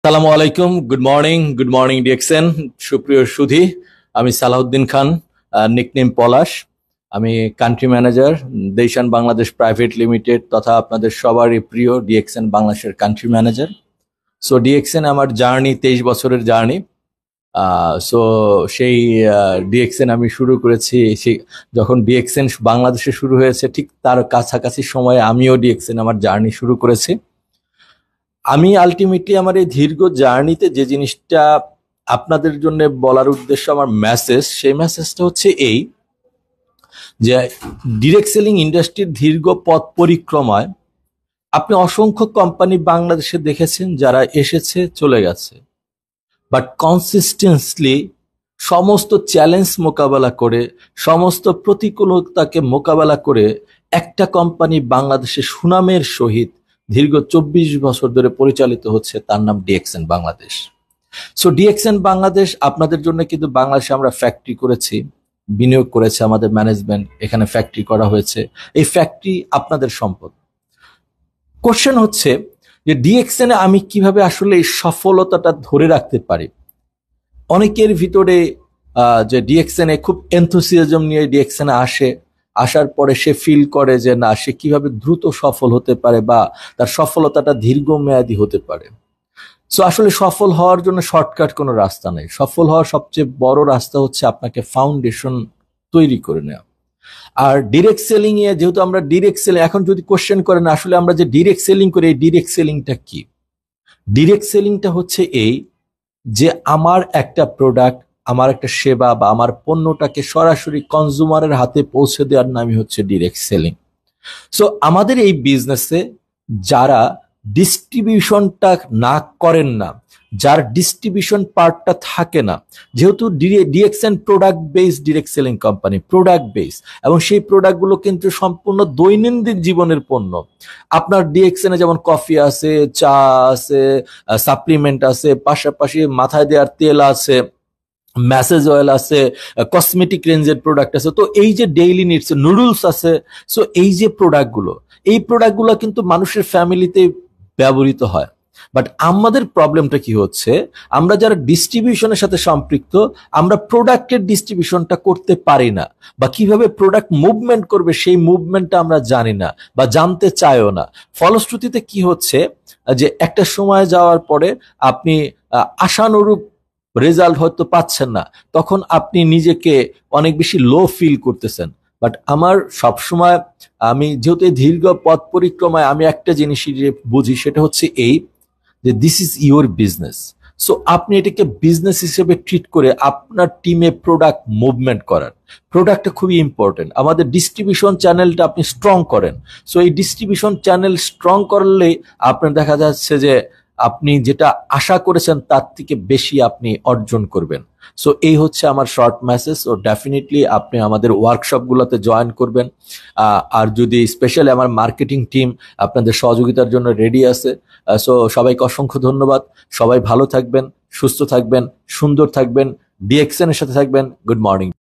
আসসালামু আলাইকুম, good morning DXN. সুপ্রিয় সুধী, আমি সালাউদ্দিন খান, নিকনেম পলাশ। আমি country manager Deshan Bangladesh private limited তথা আপনাদের সবারই প্রিয় ডিএক্সএন বাংলাদেশের কান্ট্রি ম্যানেজার। সো ডিএক্সএন আমার জার্নি 23 বছরের জার্নি। সো সেই ডিএক্সএন আমি শুরু করেছি যখন ডিএক্সএন বাংলাদেশে শুরু হয়েছে, ঠিক তার কাছাকাছি সময়ে আমিও ডিএক্সএন আমার জার্নি শুরু করেছি। আমি আলটিমেটলি আমার এই দীর্ঘ জার্নিতে যে জিনিসটা আপনাদের জন্য বলার উদ্দেশ্য, আমার মেসেজ, সেই মেসেজটা হচ্ছে এই যে ডিরেক্ট সেলিং ইন্ডাস্ট্রির দীর্ঘ পথ পরিক্রমায় আপনি অসংখ্য কোম্পানি বাংলাদেশে দেখেছেন যারা এসেছে চলে গেছে, বাট কনসিস্টেন্সলি সমস্ত চ্যালেঞ্জ মোকাবেলা করে, সমস্ত প্রতিকূলতাকে মোকাবেলা করে একটা কোম্পানি বাংলাদেশে সুনামের সহিত দীর্ঘ 24 বছর ধরে পরিচালিত হচ্ছে, তার নাম DXN Bangladesh. So DXN Bangladesh আপনাদের জন্য কিন্তু বাংলাদেশে আমরা ফ্যাক্টরি করেছি, বিনিয়োগ করেছে আমাদের ম্যানেজমেন্ট, এখানে ফ্যাক্টরি করা হয়েছে। এই ফ্যাক্টরি আপনাদের সম্পদ। কোশ্চেন হচ্ছে যে ডিএক্সএন আমি কিভাবে আসলে এই সফলতাটা ধরে রাখতে পারি। অনেকের ভিতরে যে ডিএক্সএন খুব এনথুসিয়াজম নিয়ে ডিএক্সএন আসার পরে সে ফিল করে যে না, সে কিভাবে দ্রুত সফল হতে পারে বা তার সফলতাটা দীর্ঘমেয়াদী হতে পারে। সো আসলে সফল হওয়ার জন্য শর্টকাট কোনো রাস্তা নেই। সফল হওয়ার সবচেয়ে বড় রাস্তা হচ্ছে আপনাকে ফাউন্ডেশন তৈরি করে নেওয়া। আর ডিরেক্ট সেলিং এ যেহেতু আমরা ডিরেক্ট সেলিং, এখন যদি কোশ্চেন করেন আসলে আমরা যে ডিরেক্ট সেলিং করি, এই ডিরেক্ট সেলিংটা কি? ডিরেক্ট সেলিংটা হচ্ছে এই যে আমার একটা প্রোডাক্ট, আমার একটা সেবা বা আমার পণ্যটাকে সরাসরি কনজিউমারের হাতে পৌঁছে দেওয়ার নামই হচ্ছে ডিরেক্ট সেলিং। সো আমাদের এই বিজনেসে যারা ডিস্ট্রিবিউশনটা না করেন না, যার ডিস্ট্রিবিউশন পার্টটা থাকে না, যেহেতু DXN product base direct selling company, product base, এবং সেই প্রোডাক্টগুলো কিন্তু সম্পূর্ণ দৈনন্দিন জীবনের পণ্য। আপনার ডিএক্সএন যেমন কফি আছে, চা আছে, সাপ্লিমেন্ট আছে, পাশাপাশি মাথায় দেওয়ার তেল আছে, ম্যাসেজ অয়েল আছে, কসমেটিক রেঞ্জের প্রোডাক্ট আছে। তো এই যে ডেইলি নিডস, নুডলস আছে। সো এই যে প্রোডাক্টগুলো কিন্তু মানুষের ফ্যামিলিতে ব্যবহৃত হয়। বাট আমাদের প্রবলেমটা কি হচ্ছে, আমরা যারা ডিস্ট্রিবিউশনের সাথে সম্পৃক্ত, আমরা প্রোডাক্টের ডিস্ট্রিবিউশনটা করতে পারি না, বা কিভাবে প্রোডাক্ট মুভমেন্ট করবে সেই মুভমেন্টটা আমরা জানি না বা জানতে চাইও না। ফলশ্রুতিতে কি হচ্ছে যে একটা সময় যাওয়ার পরে আপনি আশানুরূপ রেজাল্ট হয়তো পাচ্ছেন না, তখন আপনি নিজেকে অনেক বেশি লো ফিল করতেছেন। বাট আমার সবসময়, আমি যেহেতু এই দীর্ঘ পথ পরিক্রমায় আমি একটা জিনিসই যে বুঝি, সেটা হচ্ছে এই যে this is your business. So আপনি এটাকে বিজনেস হিসেবে ট্রিট করে আপনার টিমে প্রোডাক্ট মুভমেন্ট করার, প্রোডাক্টটা খুবই ইম্পর্টেন্ট। আমাদের ডিস্ট্রিবিউশন চ্যানেলটা আপনি স্ট্রং করেন। সো এই ডিস্ট্রিবিউশন চ্যানেল স্ট্রং করলেই আপনার দেখা যাচ্ছে যে আপনি যেটা আশা করেছেন তার থেকে বেশি আপনি অর্জন করবেন। সো এই হচ্ছে আমার শর্ট মেসেজ। ও ডেফিনেটলি আপনি আমাদের ওয়ার্কশপগুলোতে জয়েন করবেন। আর যদি স্পেশালি আমার মার্কেটিং টিম আপনাদের সহযোগিতার জন্য রেডি আছে। সো সবাইকে অসংখ্য ধন্যবাদ। সবাই ভালো থাকবেন, সুস্থ থাকবেন, সুন্দর থাকবেন, ডিএক্সএন এর সাথে থাকবেন। Good morning.